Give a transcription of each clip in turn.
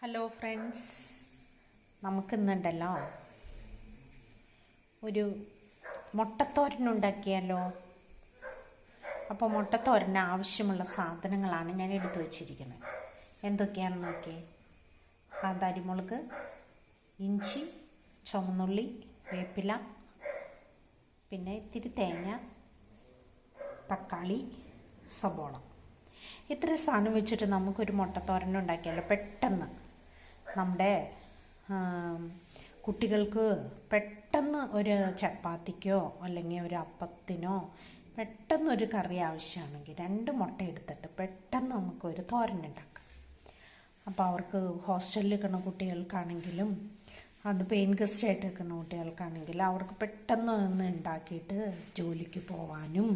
Hello friends, നമുക്കിന്നുണ്ടല്ലോ ഒരു മുട്ടത്തോരൻ ഉണ്ടാക്കിയാലോ. അപ്പോൾ മുട്ടത്തോരന് ആവശ്യമുള്ള സാധനങ്ങളാണ് ഞാൻ എടുത്തു വച്ചിരിക്കുന്നത്. എന്തൊക്കെയാണെന്ന് നോക്കിയേ. കാന്താരിമുളക്, ഇഞ്ചി, ചുവന്നുള്ളി, വേപ്പില, പിന്നെ ഇത്തിരി തേങ്ങ, തക്കാളി, സബോള. ഇത്രയും സാധനം വെച്ചിട്ട് നമുക്കൊരു മുട്ടത്തോരൻ ഉണ്ടാക്കിയാലോ. പെട്ടെന്ന് നമ്മുടെ കുട്ടികൾക്ക് പെട്ടെന്ന് ഒരു ചപ്പാത്തിക്കോ അല്ലെങ്കിൽ ഒരു അപ്പത്തിനോ പെട്ടെന്നൊരു കറി ആവശ്യമാണെങ്കിൽ 2 മുട്ട എടുത്തിട്ട് പെട്ടെന്ന് നമുക്കൊരു തോരൻ ഉണ്ടാക്കാം. അപ്പോൾ അവർക്ക് ഹോസ്റ്റലിൽ നിൽക്കുന്ന കുട്ടികൾക്കാണെങ്കിലും അത് പെയിൻ ഗസ്റ്റ് ആയിട്ട് നിൽക്കുന്ന കുട്ടികൾക്കാണെങ്കിലും അവർക്ക് പെട്ടെന്ന് ഒന്ന് ഉണ്ടാക്കിയിട്ട് ജോലിക്ക് പോവാനും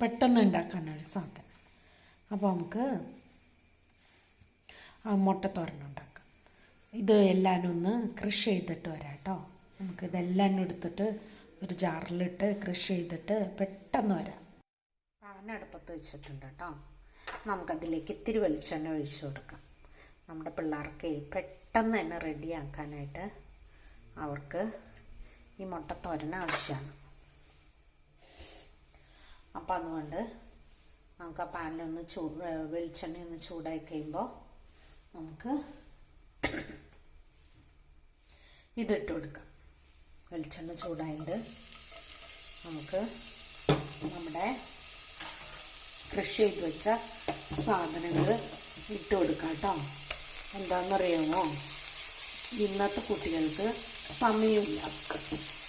പെട്ടെന്ന് ഉണ്ടാക്കാനൊരു സാധനം. അപ്പോൾ നമുക്ക് മുട്ടത്തോരൻ ഉണ്ടാക്കാം. ഇത് എല്ലാവരും ഒന്ന് ക്രഷ് ചെയ്തിട്ട് വരാം കേട്ടോ. നമുക്കിതെല്ലാം എടുത്തിട്ട് ഒരു ജാറിലിട്ട് ക്രഷ് ചെയ്തിട്ട് പെട്ടെന്ന് വരാം. പാൻ അടുപ്പത്ത് വെച്ചിട്ടുണ്ട് കേട്ടോ. നമുക്കതിലേക്ക് ഇത്തിരി വെളിച്ചെണ്ണ ഒഴിച്ചു കൊടുക്കാം. നമ്മുടെ പിള്ളേർക്ക് പെട്ടെന്ന് തന്നെ റെഡിയാക്കാനായിട്ട് അവർക്ക് ഈ മുട്ടത്തോരൻ ആവശ്യമാണ്. അപ്പോൾ അതുകൊണ്ട് നമുക്ക് ആ പാനിലൊന്ന് വെളിച്ചെണ്ണ ഒന്ന് ചൂടായി കഴിയുമ്പോൾ നമുക്ക് ഇതിട്ട് കൊടുക്കാം. വെളിച്ചെണ്ണ ചൂടായിട്ട് നമുക്ക് നമ്മുടെ ക്രഷ് ചെയ്ത് വെച്ച സാധനങ്ങൾ ഇട്ട് കൊടുക്കാം കേട്ടോ. എന്താണെന്നറിയാമോ, ഇന്നത്തെ കുട്ടികൾക്ക് സമയമില്ല.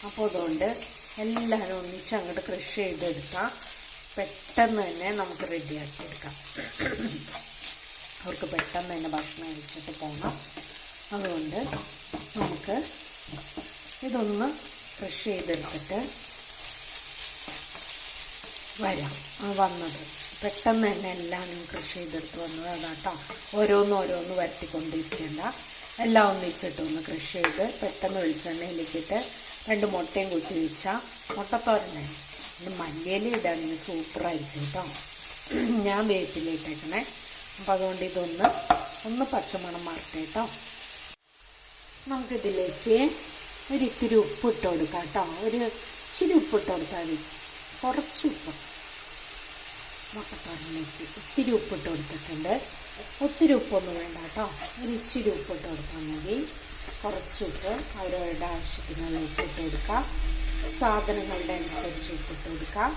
അപ്പോൾ അതുകൊണ്ട് എല്ലാവരും ഒന്നിച്ച് അങ്ങോട്ട് ക്രഷ് ചെയ്തെടുത്താൽ പെട്ടെന്ന് തന്നെ നമുക്ക് റെഡിയാക്കി എടുക്കാം. അവർക്ക് പെട്ടെന്ന് തന്നെ ഭക്ഷണം കഴിച്ചിട്ട് പോകണം. അതുകൊണ്ട് നമുക്ക് ഇതൊന്ന് ക്രഷ് ചെയ്തെടുത്തിട്ട് വരാം. വന്നത് പെട്ടെന്ന് തന്നെ എല്ലാം ക്രഷ് ചെയ്തെടുത്ത് വന്നത് അതാട്ടോ. ഓരോന്ന് വരട്ടിക്കൊണ്ടിരിക്കേണ്ട, എല്ലാം ഒന്നിച്ചിട്ടൊന്ന് ക്രഷ് ചെയ്ത് പെട്ടെന്ന് വെളിച്ചെണ്ണയിലേക്കിട്ട് 2 മുട്ടയും കുത്തി വെച്ചാൽ മുട്ടത്തോരനായി. മല്ലിയില ഇടാണെങ്കിൽ സൂപ്പറായിരിക്കും കേട്ടോ. ഞാൻ വേപ്പിലിട്ടേക്കണേ. അപ്പം അതുകൊണ്ട് ഇതൊന്ന് പച്ചമണം മാറട്ടെ കേട്ടോ. നമുക്കിതിലേക്ക് ഇത്തിരി ഉപ്പിട്ട് കൊടുക്കാം കേട്ടോ. ഇച്ചിരി ഉപ്പിട്ട് കൊടുത്താൽ മതി. കുറച്ച് ഉപ്പ് മുട്ടത്തോരനിലേക്ക് ഇത്തിരി ഉപ്പിട്ട് കൊടുത്തിട്ടുണ്ട്. ഒത്തിരി ഉപ്പൊന്നും വേണ്ട കേട്ടോ. ഇച്ചിരി ഉപ്പിട്ട് കൊടുത്താൽ മതി. കുറച്ച് ഉപ്പ് അവരവരുടെ ആവശ്യത്തിനുള്ള ഉപ്പിട്ട് കൊടുക്കുക. സാധനങ്ങളുടെ അനുസരിച്ച് ഉപ്പിട്ട് കൊടുക്കുക.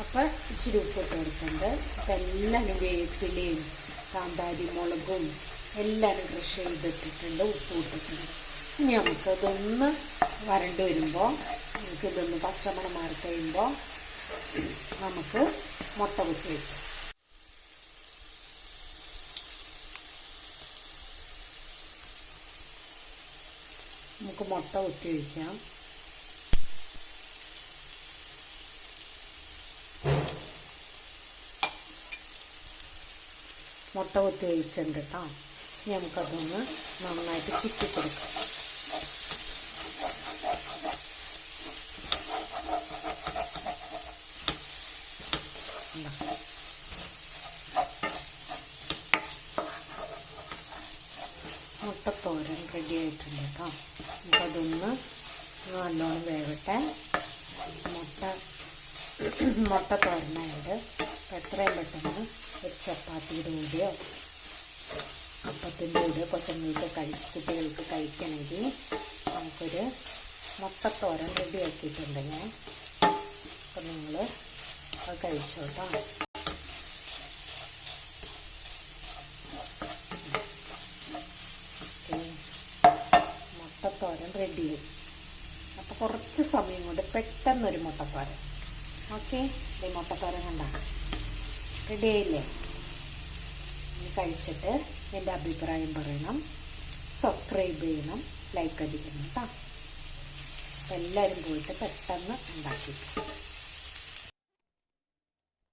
അപ്പോൾ ഇച്ചിരി ഉപ്പിട്ട് കൊടുക്കുന്നുണ്ട്. അപ്പം എല്ലാവരും വേപ്പിലയും കാന്താരി മുളകും എല്ലാവരും ക്രഷ് ചെയ്തിട്ടിട്ടുണ്ട്, ഉപ്പ് ഇട്ടിട്ടുണ്ട്. ഇനി നമുക്കതൊന്ന് വരണ്ട് വരുമ്പോൾ നമുക്കിതൊന്ന് പച്ചമണം മാറി കഴിയുമ്പോൾ നമുക്ക് മുട്ട കുത്തി വയ്ക്കാം. നമുക്ക് മുട്ട കുത്തി വയ്ക്കാം. മുട്ട കുത്തി ഒഴിച്ചിട്ടുണ്ട് കേട്ടോ. ഇനി നമുക്കതൊന്ന് നന്നായിട്ട് ചിക്കി കൊടുക്കാം. മുട്ടത്തോരൻ റെഡി ആയിട്ടുണ്ട് കേട്ടോ. നമുക്കതൊന്ന് നല്ലോണം വേവട്ടെ. മുട്ട തോരനായിട്ട് എത്രയും പെട്ടെന്ന് ഒരു ചപ്പാത്തിയുടെ കൂടെയോ അപ്പത്തിൻ്റെ കൂടെയോ കൊച്ചമ്മയുടെ കുട്ടികൾക്ക് കഴിക്കണമെങ്കിൽ നമുക്കൊരു മുട്ടത്തോരൻ റെഡിയാക്കിയിട്ടുണ്ട് ഞാൻ. അപ്പം നിങ്ങൾ അത് കഴിച്ചോട്ടോ. മുട്ടത്തോരൻ റെഡിയായി. അപ്പോൾ കുറച്ച് സമയം കൊണ്ട് പെട്ടെന്നൊരു മുട്ടത്തോരൻ. ഓക്കെ, ഈ മുട്ടത്തോരൻ കണ്ട റെഡിയായില്ലേ. ഇനി കഴിച്ചിട്ട് എൻ്റെ അഭിപ്രായം പറയണം, സബ്സ്ക്രൈബ് ചെയ്യണം, ലൈക്ക് അടിക്കണം കേട്ടോ. അപ്പം എല്ലാവരും പോയിട്ട് പെട്ടെന്ന് ഉണ്ടാക്കി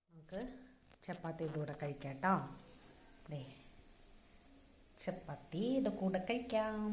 നമുക്ക് ചപ്പാത്തിയുടെ കൂടെ കഴിക്കാം കേട്ടോ. ചപ്പാത്തിയുടെ കൂടെ കഴിക്കാം.